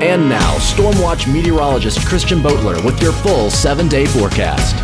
And now, Stormwatch meteorologist Christian Boatler with your full 7-day forecast.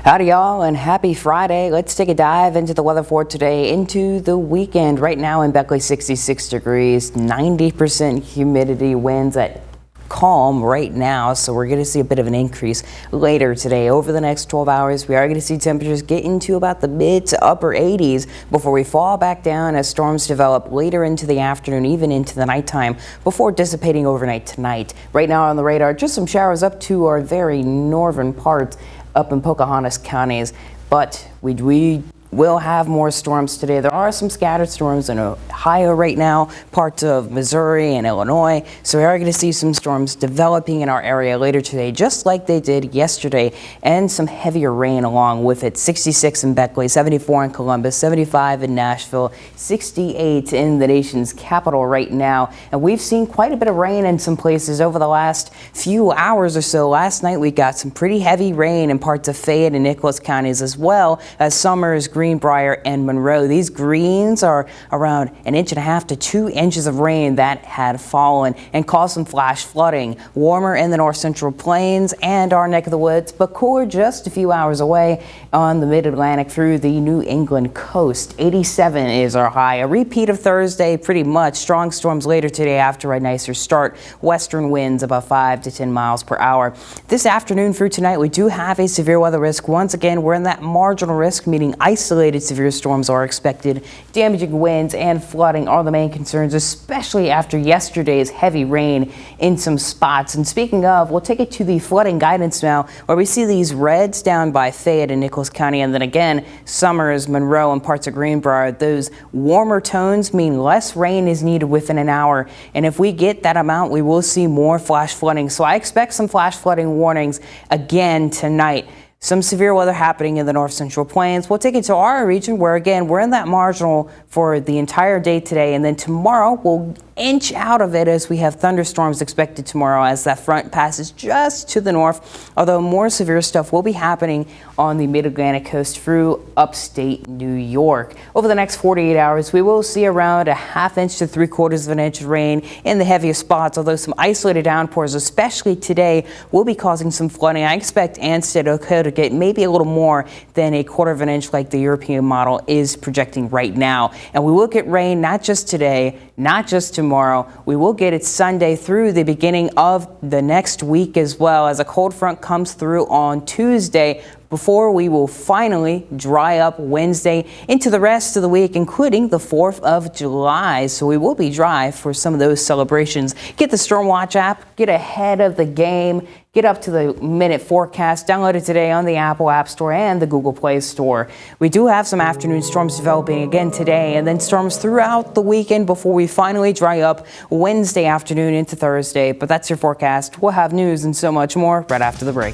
Howdy y'all, and happy Friday. Let's take a dive into the weather for today, into the weekend. Right now in Beckley, 66 degrees, 90% humidity, winds at calm right now, so we're going to see a bit of an increase later today. Over the next 12 hours, we are going to see temperatures get into about the mid to upper 80s before we fall back down as storms develop later into the afternoon, even into the nighttime, before dissipating overnight tonight. Right now on the radar, just some showers up to our very northern parts up in Pocahontas counties, but we will have more storms today. There are some scattered storms in Ohio right now, parts of Missouri and Illinois. So we are going to see some storms developing in our area later today, just like they did yesterday, and some heavier rain along with it. 66 in Beckley, 74 in Columbus, 75 in Nashville, 68 in the nation's capital right now. And we've seen quite a bit of rain in some places over the last few hours or so. Last night we got some pretty heavy rain in parts of Fayette and Nicholas counties, as well as Summers, Greenbrier, and Monroe. These greens are around 1.5 to 2 inches of rain that had fallen and caused some flash flooding. Warmer in the north central plains and our neck of the woods, but cooler just a few hours away on the mid-Atlantic through the New England coast. 87 is our high. A repeat of Thursday, pretty much. Strong storms later today after a nicer start. Western winds about 5 to 10 miles per hour. This afternoon through tonight, we do have a severe weather risk. Once again, we're in that marginal risk, meaning isolated severe storms are expected. Damaging winds and flooding are the main concerns, especially after yesterday's heavy rain in some spots. And speaking of, we'll take it to the flooding guidance now, where we see these reds down by Fayette and Nicholas County, and then again Summers, Monroe, and parts of Greenbrier. Those warmer tones mean less rain is needed within an hour, and if we get that amount, we will see more flash flooding. So I expect some flash flooding warnings again tonight. Some severe weather happening in the north central plains. We'll take it to our region where, again, we're in that marginal for the entire day today. And then tomorrow we'll inch out of it as we have thunderstorms expected tomorrow as that front passes just to the north. Although more severe stuff will be happening on the mid-Atlantic coast through upstate New York. Over the next 48 hours, we will see around 1/2 inch to 3/4 of an inch of rain in the heaviest spots. Although some isolated downpours, especially today, will be causing some flooding. I expect Ansted, Ocoee to get maybe a little more than 1/4 of an inch like the European model is projecting right now. And we will get rain not just today, not just tomorrow. We will get it Sunday through the beginning of the next week as well, as a cold front comes through on Tuesday, before we will finally dry up Wednesday into the rest of the week, including the 4th of July. So we will be dry for some of those celebrations. Get the Stormwatch app, get ahead of the game, get up to the minute forecast. Download it today on the Apple App Store and the Google Play Store. We do have some afternoon storms developing again today, and then storms throughout the weekend before we finally dry up Wednesday afternoon into Thursday. But that's your forecast. We'll have news and so much more right after the break.